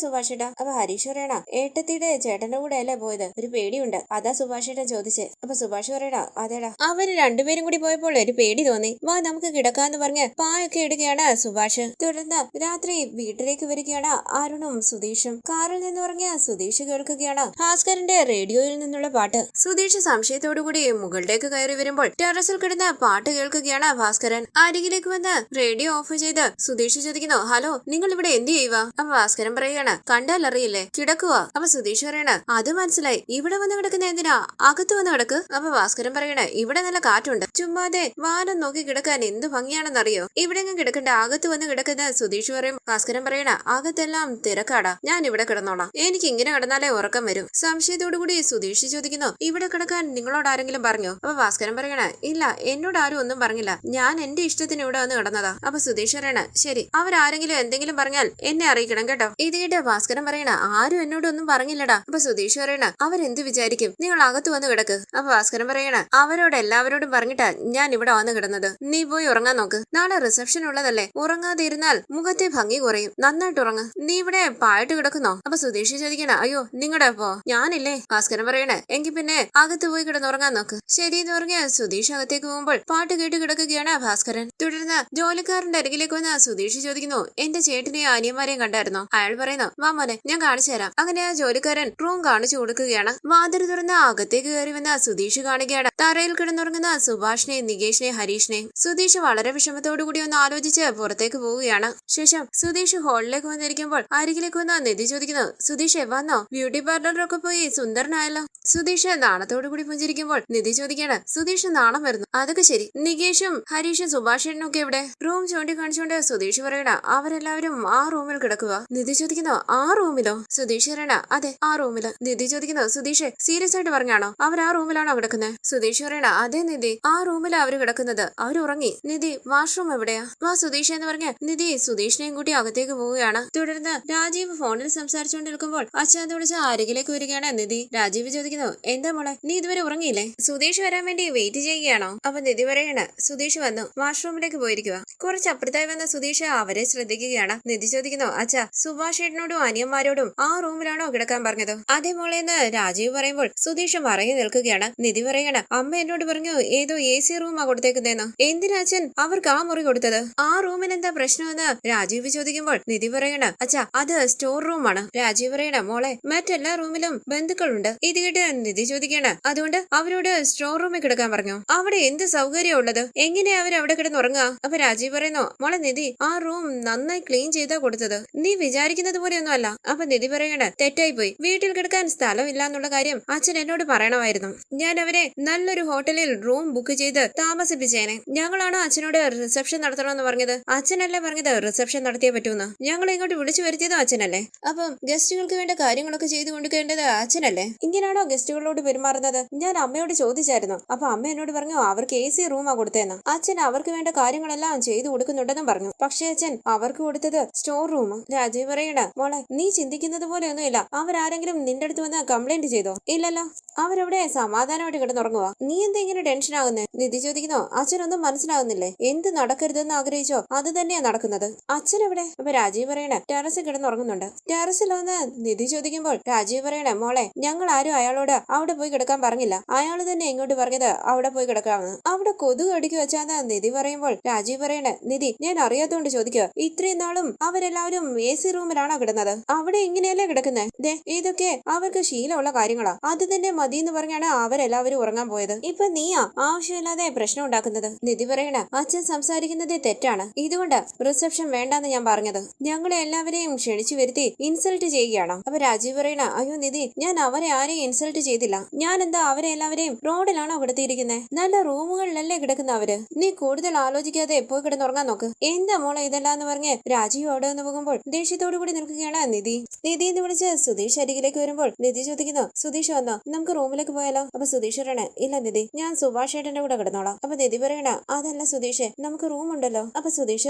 സുഭാഷ് ഏട്ടാ? അപ്പൊ ഹരീഷ് പറയണ, ഏട്ടത്തിയുടെ ചേട്ടന്റെ കൂടെ അല്ലേ പോയത്, ഒരു പേടിയുണ്ട്, അതാ സുഭാഷ് ഏട്ടൻ ചോദിച്ചേ. അപ്പൊ സുഭാഷ് പറയണ, അതേടാ, അവര് രണ്ടുപേരും കൂടി പോയപ്പോൾ ഒരു പേടി തോന്നി, വാ നമുക്ക് കിടക്കാന്ന് പറഞ്ഞ് പായൊക്കെ ഇടുകയാണ് സുഭാഷ്. തുടർന്ന് രാത്രി വീട്ടിലേക്ക് വരികയാണ് അരുണും സുധീഷും. കാറിൽ നിന്ന് പറഞ്ഞ സുധീഷ് കേൾക്കുകയാണ് ഭാസ്കരന്റെ റേഡിയോയിൽ നിന്നുള്ള പാട്ട്. സുധീഷ് സംശയത്തോടുകൂടി മുകളിലേക്ക് കയറി വരുമ്പോൾ ടെറസിൽ കിടന്ന് പാട്ട് കേൾക്കുകയാണ് ഭാസ്കരൻ. അരികിലേക്ക് വന്ന് റേഡിയോ ഓഫ് ചെയ്ത് സുധീഷ് ചോദിക്കുന്നു, ഹലോ നിങ്ങൾ ഇവിടെ എന്ത് ചെയ്യുക? അപ്പൊ ഭാസ്കരൻ പറയുകയാണ്, കണ്ടാൽ അറിയില്ലേ, കിടക്കുക. അപ്പൊ സുധീഷ് പറയണ, അത് മനസ്സിലായി, ഇവിടെ വന്ന് കിടക്കുന്ന എന്തിനാ, അകത്ത് വന്ന് കിടക്ക്. അപ്പൊ ഭാസ്കരൻ പറയണ, ഇവിടെ നല്ല കാറ്റുണ്ട്, ചുമ്മാതെ വാനം നോക്കി കിടക്കാൻ എന്ത് ഭംഗിയാണെന്നറിയോ, ഇവിടെ കിടക്കണ്ട, അകത്ത് വന്ന് കിടക്കുന്ന സുധീഷ് പറയും. ഭാസ്കരൻ പറയണ, അകത്തെല്ലാം തിരക്കാടാ, ഞാൻ ഇവിടെ കിടന്നോളാം, എനിക്ക് ഇങ്ങനെ കിടന്നാലേ ഉറക്കം വരും. സംശയത്തോടുകൂടി സുധീഷ് ചോദിക്കുന്നു, ഇവിടെ കിടക്കാൻ നിങ്ങളോട് ആരെങ്കിലും പറഞ്ഞോ? അപ്പൊ ഭാസ്കരൻ പറയണ, ഇല്ല, എന്നോട് ആരും ഒന്നും പറഞ്ഞില്ല, ഞാൻ എന്റെ ഇഷ്ടത്തിന് ഇവിടെ വന്ന് കിടന്നതാ. അപ്പൊ സുധീഷ് പറയണ, ശരി, അവരാരെങ്കിലും എന്തെങ്കിലും പറഞ്ഞാൽ എന്നെ അറിയിക്കണം കേട്ടോ. ഇത് കേട്ട് ഭാസ്കരൻ പറയണ, ആരും എന്നോട് ഒന്നും പറഞ്ഞില്ലടാ. അപ്പൊ സുധീഷ് പറയണ, അവരെന്ത് വിചാരിക്കും, നിങ്ങൾ അകത്ത് വന്ന് കിടക്ക്. അപ്പൊ ഭാസ്കരൻ പറയണ, അവരോട് എല്ലാവരോടും പറഞ്ഞിട്ടാ ഞാൻ ഇവിടെ വന്ന് കിടന്നത്, നീ പോയി ഉറങ്ങാൻ നോക്ക്, നാളെ റിസപ്ഷൻ ഉള്ളതല്ലേ, ഉറങ്ങാതെ ഇരുന്നാൽ മുഖത്തെ ഭംഗി കുറയും, നന്നായിട്ട് ഉറങ്ങ്, നീ ഇവിടെ പായിട്ട് കിടക്കുന്നോ? അപ്പൊ സുധീഷ് ചോദിക്കും, ചോദിക്കണ അയ്യോ നിങ്ങളുടെ അപ്പോ ഞാനില്ലേ? ഭാസ്കരൻ പറയണേ എങ്കിൽ പിന്നെ അകത്ത് പോയി കിടന്നുറങ്ങാൻ നോക്ക്. ശരിയെന്ന് പറഞ്ഞ സുധീഷ് അകത്തേക്ക് പോകുമ്പോൾ പാട്ട് കേട്ട് കിടക്കുകയാണ് ഭാസ്കരൻ. തുടർന്ന് ജോലിക്കാരന്റെ അരികിലേക്ക് വന്ന സുധീഷ് ചോദിക്കുന്നു, എന്റെ ചേട്ടനെയും അനിയന്മാരെയും കണ്ടായിരുന്നോ? അയാൾ പറയുന്നു, വാ മോനെ ഞാൻ കാണിച്ചു തരാം. അങ്ങനെ ആ ജോലിക്കാരൻ റൂം കാണിച്ചു കൊടുക്കുകയാണ്. വാതിൽ തുറന്ന് അകത്തേക്ക് കയറി വന്ന സുധീഷ് കാണുകയാണ് തറയിൽ കിടന്നുറങ്ങുന്ന സുഭാഷിനെയും നികേഷിനെയും ഹരീഷിനെയും. സുധീഷ് വളരെ വിഷമത്തോടുകൂടി ഒന്ന് ആലോചിച്ച് പുറത്തേക്ക് പോവുകയാണ്. ശേഷം സുധീഷ് ഹാളിലേക്ക് വന്നിരിക്കുമ്പോൾ അരികിലേക്ക് വന്ന നിധി ചോദിക്കുന്നു, സുധീഷ് വന്നോ? ബ്യൂട്ടി പാർലറിലൊക്കെ പോയി സുന്ദരനായല്ലോ. സുധീഷ് നാണത്തോടു കൂടി പുഞ്ചിരിക്കുമ്പോൾ നിധി ചോദിക്കാണ്, സുധീഷ് നാണം വരുന്നു. അതൊക്കെ ശരി, നികേഷും ഹരീഷും സുഭാഷേട്ടനും ഒക്കെ എവിടെ? റൂം ചൂണ്ടിക്കാണിച്ചുകൊണ്ട് സുധീഷ് പറയണ അവരെല്ലാവരും ആ റൂമിൽ കിടക്കുക. നിധി ചോദിക്കുന്നു, ആ റൂമിലോ? സുധീഷ് പറയണ അതെ ആ റൂമില്. നിധി ചോദിക്കുന്നു, സുധീഷ് സീരിയസ് ആയിട്ട് പറഞ്ഞാണോ അവർ ആ റൂമിലാണോ കിടക്കുന്നത്? സുധീഷ് പറയണ അതെ നിധി, ആ റൂമിലാണ് അവര് കിടക്കുന്നത്. അവരുറങ്ങി. നിധി വാഷ്റൂം എവിടെയാ? വാ സുധീഷ് എന്ന് പറഞ്ഞ് നിധി സുധീഷിനെയും കൂട്ടി അകത്തേക്ക് പോവുകയാണ്. തുടർന്ന് രാജീവ് ഫോണിൽ സംസാരിച്ചുകൊണ്ട് നിൽക്കുമ്പോൾ അച്ഛാന്ന് വിളിച്ച് അരികിലേക്ക് വരികയാണ് നിധി. രാജീവ് ചോദിക്കുന്നു, എന്താ മോളെ നീ ഇതുവരെ ഉറങ്ങിയില്ലേ? സുധീഷ് വരാൻ വേണ്ടി വെയിറ്റ് ചെയ്യുകയാണോ? അപ്പൊ നിധി പറയണ സുധീഷ് വന്നു, വാഷ്റൂമിലേക്ക് പോയിരിക്കുക. കുറച്ച് അപ്പുറത്തായി വന്ന സുധീഷ് അവരെ ശ്രദ്ധിക്കുകയാണ്. നിധി ചോദിക്കുന്നു, അച്ഛാ സുഭാഷ് ഏട്ടനോടും അനിയന്മാരോടും ആ റൂമിലാണോ കിടക്കാൻ പറഞ്ഞത്? അതേ മോളെന്ന് രാജീവ് പറയുമ്പോൾ സുധീഷ് മറങ്ങി നിൽക്കുകയാണ്. നിധി പറയണ അമ്മ എന്നോട് പറഞ്ഞു ഏതോ AC റൂമാ കൊടുത്തേക്കുന്നതെന്ന്. എന്തിനാ അച്ഛൻ അവർക്ക് ആ മുറി കൊടുത്തത്? ആ റൂമിന് എന്താ പ്രശ്നമെന്ന് രാജീവ് ചോദിക്കുമ്പോൾ നിധി പറയണ അച്ഛാ അത് സ്റ്റോർ റൂമാണ്. രാജീവ് പറയണ മോളെ മറ്റെല്ലാ റൂമിലും ബന്ധുക്കളുണ്ട്. ഇത് കേട്ട് നിധി ചോദിക്കണ അതുകൊണ്ട് അവരോട് സ്റ്റോർ റൂമിൽ കിടക്കാൻ പറഞ്ഞു. അവിടെ എന്ത് സൗകര്യം ഉള്ളത്? എങ്ങനെയാ അവർ അവിടെ കിടന്നുറങ്ങുക? അപ്പൊ രാജീവ് പറയുന്നു, മോളെ നിധി ആ റൂം നന്നായി ക്ലീൻ ചെയ്താ കൊടുത്തത്, നീ വിചാരിക്കുന്നത് പോലെയൊന്നും അല്ല. അപ്പൊ നിധി പറയണ തെറ്റായി പോയി, വീട്ടിൽ കിടക്കാൻ സ്ഥലം ഇല്ല എന്നുള്ള കാര്യം അച്ഛൻ എന്നോട് പറയണമായിരുന്നു. ഞാൻ അവരെ നല്ലൊരു ഹോട്ടലിൽ റൂം ബുക്ക് ചെയ്ത് താമസിപ്പിച്ചേനെ. ഞങ്ങളാണോ അച്ഛനോട് റിസപ്ഷൻ നടത്തണമെന്ന് പറഞ്ഞത്? അച്ഛനല്ലേ പറഞ്ഞത് റിസപ്ഷൻ നടത്തിയേ പറ്റൂന്ന്. ഞങ്ങൾ ഇങ്ങോട്ട് വിളിച്ചു വരുത്തിയതും അച്ഛനല്ലേ. അപ്പം ഗസ്റ്റുകൾക്ക് വേണ്ട കാര്യങ്ങളൊക്കെ ചെയ്തു കൊടുക്കേണ്ടത് അച്ഛനല്ലേ. ഇങ്ങനെയാണോ ഗസ്റ്റുകളോട് പെരുമാറുന്നത്? ഞാൻ അമ്മയോട് ചോദിച്ചായിരുന്നു. അപ്പൊ അമ്മ എന്നോട് പറഞ്ഞു അവർക്ക് AC റൂമാ കൊടുത്തേന്ന്. അച്ഛൻ അവർക്ക് വേണ്ട കാര്യങ്ങളെല്ലാം ചെയ്തു കൊടുക്കുന്നുണ്ടെന്നും പറഞ്ഞു. പക്ഷേ അച്ഛൻ അവർക്ക് കൊടുത്തത് സ്റ്റോർ റൂം. രാജീവ് പറയണ മോളെ നീ ചിന്തിക്കുന്നത് പോലെ ഒന്നുമില്ല. അവരാരെങ്കിലും നിന്റെ അടുത്ത് വന്ന് കംപ്ലൈന്റ് ചെയ്തോ? ഇല്ലല്ലോ, അവരവിടെ സമാധാനമായിട്ട് കിടന്നുറങ്ങുക. നീ എന്താ ഇങ്ങനെ ടെൻഷൻ ആകുന്നേ? നിധി ചോദിക്കുന്നു, അച്ഛനൊന്നും മനസ്സിലാകുന്നില്ലേ? എന്ത് നടക്കരുതെന്ന് ആഗ്രഹിച്ചോ അത് തന്നെയാ നടക്കുന്നത്. അച്ഛൻ എവിടെ? അപ്പൊ രാജീവ് പറയണ ടെറസിൽ കിടന്നുറങ്ങുന്നുണ്ട്. ടെറസിലോന്ന് നിധി ചോദിക്കുമ്പോൾ രാജീവ് പറയണ മോളെ ഞങ്ങൾ ആരും അയാളോട് അവിടെ പോയി കിടക്കാൻ പറഞ്ഞില്ല. അയാൾ തന്നെ ഇങ്ങോട്ട് പറഞ്ഞത് അവിടെ പോയി കിടക്കാമെന്ന്. അവിടെ കൊതുക് അടിക്കി വെച്ചാന്ന് നിധി പറയുമ്പോൾ രാജീവ് പറയണ നിധി ഞാൻ അറിയാത്തോണ്ട് ചോദിക്കുക, ഇത്രയും നാളും അവരെല്ലാവരും AC റൂമിലാണോ കിടന്നത്? അവിടെ ഇങ്ങനെയല്ലേ കിടക്കുന്നത്? ദേ ഇതൊക്കെ അവർക്ക് ശീലമുള്ള കാര്യങ്ങളാ. അത് തന്നെ മതി എന്ന് പറഞ്ഞാണ് അവരെല്ലാവരും ഉറങ്ങാൻ പോയത്. ഇപ്പൊ നീയാ ആവശ്യമില്ലാതെ പ്രശ്നം ഉണ്ടാക്കുന്നത്. നിധി പറയണ അച്ഛൻ സംസാരിക്കുന്നത് തെറ്റാണ്. ഇതുകൊണ്ട് റിസപ്ഷൻ വേണ്ടെന്ന് ഞാൻ പറഞ്ഞത്. ഞങ്ങളെ എല്ലാവരെയും ക്ഷണിച്ചു വരുത്തി ഇൻസൾട്ട് ചെയ്യുകയാണോ? അപ്പൊ രാജീവ് പറയണ അയ്യോ നിധി ഞാൻ അവരെ ആരെയും ഇൻസൾട്ട് ചെയ്തില്ല. ഞാൻ എന്താ അവരെ എല്ലാവരെയും റോഡിലാണോ കിടത്തിയിരിക്കുന്നത്? നല്ല റൂമുകളിലല്ലേ കിടക്കുന്ന അവര്. നീ കൂടുതൽ ആലോചിക്കാതെ പോയി കിടന്നുറങ്ങാൻ നോക്ക്. എന്താ മോളെ ഇതെല്ലാന്ന് പറഞ്ഞ് രാജീവ് അവിടെ നിന്ന് പോകുമ്പോൾ ദേഷ്യത്തോടു കൂടി നിൽക്കുകയാണ് നിധി. നിധി എന്ന് വിളിച്ച് സുധീഷ് അരികിലേക്ക് വരുമ്പോൾ നിധി ചോദിക്കുന്നു, സുധീഷ് വന്നോ? നമുക്ക് റൂമിലേക്ക് പോയാലോ? അപ്പൊ സുധീഷ് പറയണ ഇല്ല നിധി ഞാൻ സുഭാഷ് ഏട്ടന്റെ കൂടെ കിടന്നോളാം. അപ്പൊ നിധി പറയണ അതല്ല സുധീഷ് നമുക്ക് റൂം ഉണ്ടല്ലോ. അപ്പൊ സുധീഷ്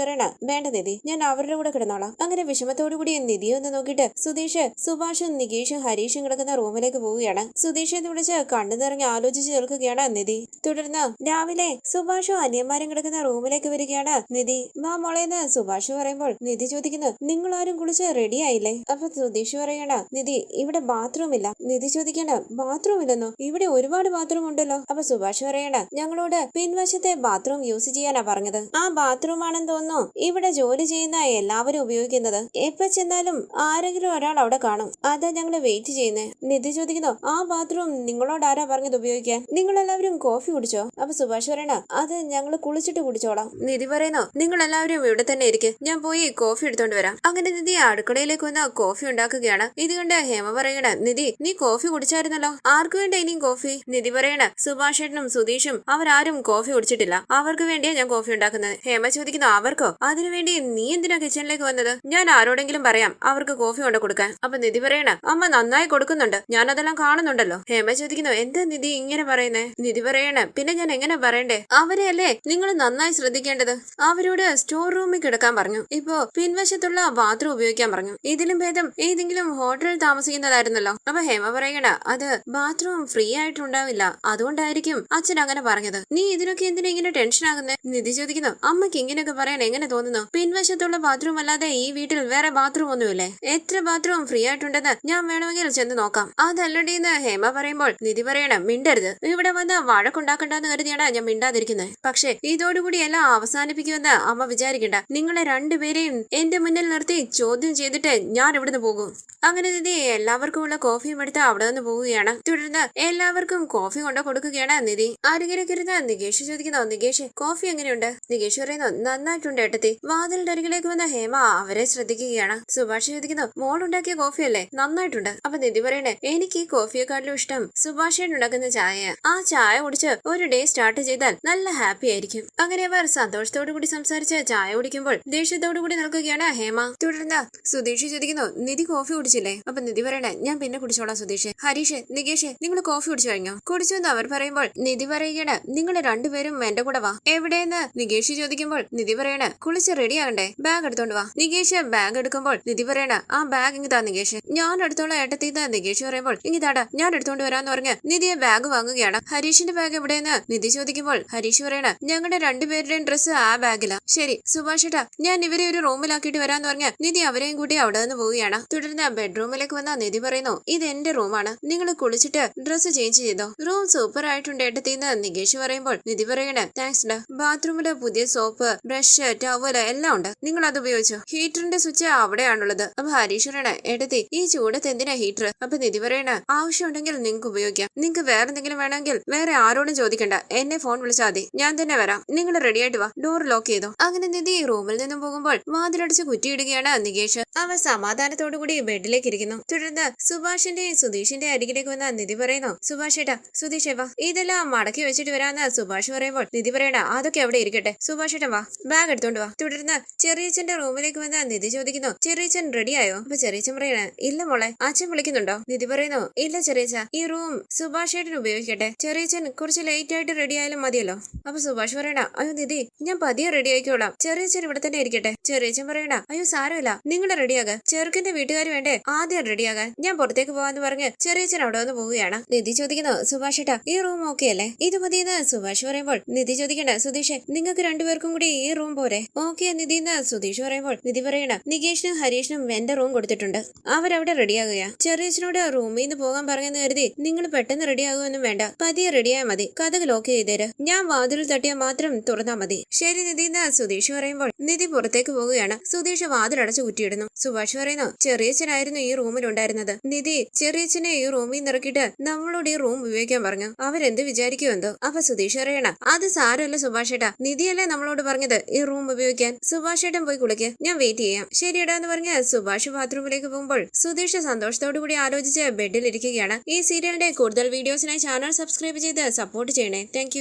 പറയണ വേണ്ട നിധി ഞാൻ അവരുടെ കൂടെ കിടന്നോളാം. അങ്ങനെ വിഷമത്തോടു കൂടി നിധി ഒന്ന് നോക്കിയിട്ട് സുധീഷ് സുഭാഷും നികേഷും ഹരീഷും കിടക്കുന്ന റൂമിലേക്ക് പോവുകയാണ്. സുധീഷ് എന്ന് വിളിച്ച് കണ്ണു നിറങ്ങി ആലോചിച്ച് നിൽക്കുകയാണ് നിധി. തുടർന്ന് രാവിലെ സുഭാഷും അനിയന്മാരും കിടക്കുന്ന റൂമിലേക്ക് വരികയാണ് നിധി. വാ മോളേന്ന് സുഭാഷ് പറയുമ്പോൾ നിധി ചോദിക്കുന്നു, നിങ്ങൾ ആരും കുളിച്ച് റെഡി ആയില്ലേ? അപ്പൊ സുധീഷ് പറയണ നിധി ഇവിടെ ബാത്റൂം ഇല്ല. നിധി ചോദിക്കണ ബാത്റൂം ഇല്ലെന്നോ? ഇവിടെ ഒരുപാട് ബാത്റൂം ഉണ്ടല്ലോ. അപ്പൊ സുഭാഷ് പറയണ ഞങ്ങളോട് പിൻവശത്തെ ബാത്റൂം യൂസ് ചെയ്യാനാ പറഞ്ഞത്. ആ ബാത്റൂം ആണെന്ന് തോന്നുന്നു ഇവിടെ ജോലി ചെയ്യുന്ന എല്ലാവരും ഉപയോഗിക്കുന്നത്. എപ്പോ ചെന്നാലും ആരെങ്കിലും ഒരാൾ അവിടെ കാണും. അതാ ഞങ്ങള് വെയിറ്റ് ചെയ്യുന്നേ. നിധി ചോദിക്കുന്നു, ആ ബാത്റൂം നിങ്ങളോട് ആരാ പറഞ്ഞത് ഉപയോഗിക്കാൻ? നിങ്ങൾ എല്ലാവരും കോഫി കുടിച്ചോ? അപ്പൊ സുഭാഷ് പറയണ അത് ഞങ്ങള് കുളിച്ചിട്ട് കുടിച്ചോളാം. നിധി പറയുന്നു നിങ്ങൾ എല്ലാവരും ഇവിടെ തന്നെ ഇരിക്കും, ഞാൻ പോയി കോഫി എടുത്തോണ്ട് വരാം. അങ്ങനെ നിധി അടുക്കളയിലേക്ക് വന്ന് കോഫി ഉണ്ടാക്കുകയാണ്. ഇത് കണ്ട് ഹേമ പറയണ നിധി നീ കോഫി കുടിച്ചായിരുന്നല്ലോ, ആർക്കു വേണ്ട ഇനിയും കോഫി? നിധി പറയണ സുഭാഷേട്ടനും സുധീഷും അവരാരും കോഫി കുടിച്ചിട്ടില്ല, അവർക്ക് വേണ്ടിയാ ഞാൻ കോഫി ഉണ്ടാക്കുന്നത്. ഹേമ ചോദിക്കുന്നു അവർക്കോ? അതിനുവേണ്ടി നീ എന്തിനാ കിച്ചണിലേക്ക് വന്നത്? ഞാൻ ആരോടെങ്കിലും പറയാം അവർക്ക് കോഫി കൊണ്ട് കൊടുക്കാൻ. അപ്പൊ നിധി പറയണ അമ്മ നന്നായി കൊടുക്കുന്നുണ്ട്, ഞാൻ അതെല്ലാം കാണുന്നുണ്ടല്ലോ. ഹേമ ചോദിക്കുന്നു എന്താ നിധി ഇങ്ങനെ പറയുന്നേ? നിധി പറയണ പിന്നെ ഞാൻ എങ്ങനെ പറയണ്ടേ, അവരെയല്ലേ നിങ്ങൾ നന്നായി ശ്രദ്ധിക്കേണ്ടത്. അവരോട് സ്റ്റോർ റൂമിൽ കിടക്കാൻ പറഞ്ഞു, ഇപ്പോ പിൻവശത്തുള്ള ബാത്റൂം ഉപയോഗിക്കാൻ പറഞ്ഞു. ഇതിലും ഭേദം ഏതെങ്കിലും ഹോട്ടലിൽ താമസിക്കുന്നതായിരുന്നല്ലോ. അപ്പൊ ഹേമ പറയണ അത് ബാത്റൂം ഫ്രീ ആയിട്ടുണ്ടാവില്ല, അതുകൊണ്ടായിരിക്കും അച്ഛൻ അങ്ങനെ പറഞ്ഞത്. നീ ഇതിനൊക്കെ എന്തിനാ ഇങ്ങനെ ടെൻഷൻ ആകുന്നേ? നിധി ചോദിക്കുന്നു. അമ്മയ്ക്ക് ഇങ്ങനെയൊക്കെ പറയാൻ എങ്ങനെ തോന്നുന്നു? പിൻവശത്തുള്ള ബാത്റൂം അല്ലാതെ ഈ വീട്ടിൽ വേറെ ബാത്റൂം ഒന്നുമില്ലേ? എത്ര ബാത്റൂം ഫ്രീ ആയിട്ടുണ്ടെന്ന് ഞാൻ വേണമെങ്കിൽ ചെന്ന് നോക്കാം. അതല്ലടീന്ന് ഹേമ പറയുമ്പോൾ നിധി പറയണം, മിണ്ടരുത്. ഇവിടെ വന്ന് വഴക്കുണ്ടാക്കണ്ടെന്ന് കരുതിയാണ് ഞാൻ മിണ്ടാതിരിക്കുന്നത്. പക്ഷെ ഇതോടുകൂടി എല്ലാം അവസാനിപ്പിക്കുമെന്ന് അമ്മ വിചാരിക്കണ്ട. നിങ്ങളെ രണ്ടുപേരെയും എന്റെ മുന്നിൽ നിർത്തി ചോദ്യം ചെയ്തിട്ട് ഞാൻ ഇവിടുന്ന് പോകും. അങ്ങനെ നിധി എല്ലാവർക്കും ഉള്ള കോഫിയും എടുത്ത് അവിടെ നിന്ന് പോവുകയാണ്. തുടർന്ന് എല്ലാവർക്കും കോഫി കൊണ്ട് കൊടുക്കുകയാണ് നിധി. ആരെങ്കിലൊക്കെ ഇരുന്ന് നികേഷ് ചോദിക്കുന്നു, നികേഷ് കോഫി എങ്ങനെയുണ്ട്? നികേഷ് പറയുന്നു, നന്നായിട്ടുണ്ട് ഏട്ടത്തി. വാതിലിന്റെ അരികിലേക്ക് വന്ന ഹേമ അവരെ ശ്രദ്ധിക്കുകയാണ്. സുഭാഷ് ചോദിക്കുന്നു, മോളുണ്ടാക്കിയ കോഫിയല്ലേ? നന്നായിട്ടുണ്ട്. അപ്പൊ നിധി പറയണേ, എനിക്ക് ഈ കോഫിയെക്കാട്ടിലും ഇഷ്ടം സുഭാഷേട്ടൻ ഉണ്ടാക്കുന്ന ചായ. ആ ചായ കുടിച്ച് ഒരു ഡേ സ്റ്റാർട്ട് ചെയ്താൽ നല്ല ഹാപ്പി ആയിരിക്കും. അങ്ങനെ അവർ സന്തോഷത്തോടു കൂടി സംസാരിച്ച് ചായ കുടിക്കുമ്പോൾ ദേഷ്യത്തോടു കൂടി നിൽക്കുകയാണ് ഹേമ. തുടർന്ന് സുധീഷ് ചോദിക്കുന്നു, നിധി കോഫി കുടിച്ചില്ലേ? അപ്പൊ നിധി പറയണേ, ഞാൻ പിന്നെ കുടിച്ചോളാം സുധീഷ്. ഹരീഷ്, നികേഷ്, നിങ്ങൾ കോഫി കുടിച്ചു കഴിഞ്ഞോ? കുടിച്ചു എന്ന് അവർ പറയുമ്പോൾ നിധി പറയുകയാണ്, നിങ്ങൾ രണ്ടുപേരും എന്റെ കൂടെ വാ. എവിടെയെന്ന് നികേഷ് ചോദിക്കുമ്പോൾ നിധി പറയണ, കുളിച്ച് റെഡി ആകണ്ടേ? ബാഗ് എടുത്തോണ്ട് വാ. നികേഷ് ബാഗ് എടുക്കുമ്പോൾ നിധി പറയണ, ആ ബാഗ് ഇങ്ങ് താ നികേഷ്. ഞാൻ എടുത്തോളാം ഏട്ടത്തിന്ന് നികേഷ് പറയുമ്പോൾ ഇങ്ങി താടാ, ഞാൻ എടുത്തോണ്ട് വരാന്ന് പറഞ്ഞ് നിധിയെ ബാഗ് വാങ്ങുകയാണ്. ഹരീഷിന്റെ ബാഗ് എവിടെയെന്ന് നിധി ചോദിക്കുമ്പോൾ ഹരീഷ് പറയണ, ഞങ്ങളുടെ രണ്ടുപേരുടെയും ഡ്രസ്സ് ആ ബാഗിലാ. ശരി സുഭാഷേട്ടാ, ഞാൻ ഇവരെ ഒരു റൂമിലാക്കിയിട്ട് വരാന്ന് പറഞ്ഞ് നിധി അവരെയും കൂട്ടി അവിടെ നിന്ന് പോവുകയാണ്. തുടർന്ന് ബെഡ്റൂമിലേക്ക് വന്ന നിധി പറയുന്നു, ഇത് എന്റെ റൂമാണ്, നിങ്ങൾ കുളിച്ചിട്ട് ഡ്രസ്സ് ചേഞ്ച് ചെയ്തോ. റൂം സൂപ്പർ ആയിട്ടുണ്ട് ഏട്ടത്തിന്ന് നികേഷ് പറയുമ്പോൾ നിധി പറയണ, താങ്ക്സ് ഡാ. ബാത്റൂമില് പുതിയ സോപ്പ്, ബ്രഷ്, ടവല് എല്ലാം ഉണ്ട്, നിങ്ങൾ അത് ഉപയോഗിച്ചോ. ഹീറ്ററിന്റെ സ്വിച്ച് അവിടെയാണുള്ളത്. അപ്പൊ ഹരീഷ് പറയണ, ഏട്ടത്തി ഈ ചൂടത്ത് എന്തിനാ ഹീറ്റർ? അപ്പൊ നിധി പറയണ, ആവശ്യമുണ്ടെങ്കിൽ നിങ്ങൾക്ക് ഉപയോഗിക്കാം. നിങ്ങൾക്ക് വേറെ എന്തെങ്കിലും വേണമെങ്കിൽ വേറെ ആരോടും ചോദിക്കണ്ട, എന്നെ ഫോൺ വിളിച്ചാൽ മതി, ഞാൻ തന്നെ വരാം. നിങ്ങൾ റെഡി ആയിട്ട് വാ, ഡോർ ലോക്ക് ചെയ്തോ. അങ്ങനെ നിധി റൂമിൽ നിന്നും പോകുമ്പോൾ വാതിലടിച്ച് കുറ്റിയിടുകയാണ് നികേഷ്. അവൻ സമാധാനത്തോടുകൂടി ബെഡിലേക്ക് ഇരിക്കുന്നു. തുടർന്ന് സുഭാഷിന്റെയും സുധീഷിന്റെ അരികിലേക്ക് വന്ന നിധി പറയുന്നു, സുഭാഷ് ഏട്ടാ, സുധീഷ് വാ, ഇതെല്ലാം മടക്കി വെച്ചിട്ട് വരാന്ന് സുഭാഷ് പറയുമ്പോൾ നിധി പറയണ, അതൊക്കെ അവിടെ ഇരിക്കട്ടെ, സുഭാഷ് ഏട്ടൻ വാ, ബാഗ് എടുത്തോണ്ട് വാ. തുടർന്ന് ചെറിയച്ഛന്റെ റൂമിലേക്ക് വന്ന നിധി ചോദിക്കുന്നു, ചെറിയച്ഛൻ റെഡിയായോ? അപ്പൊ ചെറിയച്ഛൻ പറയണ, ഇല്ല മോളെ, അച്ഛൻ വിളിക്കുന്നുണ്ടോ? നിധി പറയുന്നു, ഇല്ല ചെറിയച്ഛ, ഈ റൂം സുഭാഷ് ഏട്ടൻ ഉപയോഗിക്കട്ടെ, ചെറിയച്ഛൻ കുറച്ച് ലേറ്റ് ആയിട്ട് റെഡി ആയാലും മതിയല്ലോ. അപ്പൊ സുഭാഷ് പറയണ, അയ്യോ നിധി, ഞാൻ പതിയെ റെഡി ആയിക്കോളാം, ചെറിയച്ഛൻ ഇവിടെ തന്നെ ഇരിക്കട്ടെ. ചെറിയച്ഛൻ പറയണ, അയ്യോ സാരമില്ല, നിങ്ങൾ റെഡിയാക, ചെറുക്കന്റെ വീട്ടുകാർ വേണ്ടേ ആദ്യം റെഡിയാകാൻ, ഞാൻ പുറത്തേക്ക് പോവാന്ന് പറഞ്ഞ് ചെറിയച്ഛൻ അവിടെ വന്ന് പോവുകയാണ്. നിധി ചോദിക്കുന്നു, സുഭാഷ് ഏട്ടാ ഈ റൂം ഓക്കെ അല്ലേ? ഇത് മതിയെന്ന് സുഭാഷ് പറയുമ്പോൾ നിധി ചോദിക്കണ്ട, സുധീഷ് നിങ്ങൾക്ക് രണ്ടുപേർക്കും കൂടി ഈ റൂം പോരെ? ഓക്കെ നിധിന്ന് സുധീഷ് പറയുമ്പോൾ നിധി പറയണ, നികേഷിനും ഹരീഷിനും എന്റെ റൂം കൊടുത്തിട്ടുണ്ട്, അവരവിടെ റെഡിയാകുക. ചെറിയച്ഛനോട് റൂമിൽ നിന്ന് പോകാൻ പറഞ്ഞെന്ന് കരുതി നിങ്ങൾ പെട്ടെന്ന് റെഡിയാകുമെന്നും വേണ്ട, പതിയെ റെഡിയായാൽ മതി, കഥക് ലോക്ക് ചെയ്തേര്, ഞാൻ വാതിൽ തട്ടിയാൽ മാത്രം തുറന്നാ മതി. ശരി നിധിന്ന് സുധീഷ് പറയുമ്പോൾ നിധി പുറത്തേക്ക് പോവുകയാണ്. സുധീഷ് വാതിലടച്ച് കുറ്റിയിടുന്നു. സുഭാഷ് പറയുന്നു, ചെറിയച്ഛനായിരുന്നു ഈ റൂമിൽ ഉണ്ടായിരുന്നത്. നിധി ചെറിയച്ഛനെ ഈ റൂമിൽ നിന്ന് ഇറക്കിയിട്ട് നമ്മളോട് ഈ റൂം ഉപയോഗിക്കാൻ പറഞ്ഞു, അവരെന്ത് വിചാരിക്കുമെന്തോ. അപ്പൊ സുധീഷ് പറയണ, അത് സാരമല്ല സുഭാഷ് ഏട്ടാ, നിധിയല്ലേ നമ്മളോട് പറഞ്ഞത് ഈ റൂം ഉപയോഗിക്കാൻ. സുഭാഷ് ഏട്ടൻ പോയി കുളിക്ക്, ഞാൻ വെയിറ്റ് ചെയ്യാം. ശരിയടാ എന്ന് പറഞ്ഞ് സുഭാഷ് ബാത്റൂമിലേക്ക് പോകുമ്പോൾ സുധീഷ് സന്തോഷത്തോടു കൂടി ആലോചിച്ച് ബെഡിൽ ഇരിക്കുകയാണ്. ഈ സീരിയലിന്റെ കൂടുതൽ വീഡിയോസിനായി ചാനൽ സബ്സ്ക്രൈബ് ചെയ്ത് സപ്പോർട്ട് ചെയ്യണേ. താങ്ക്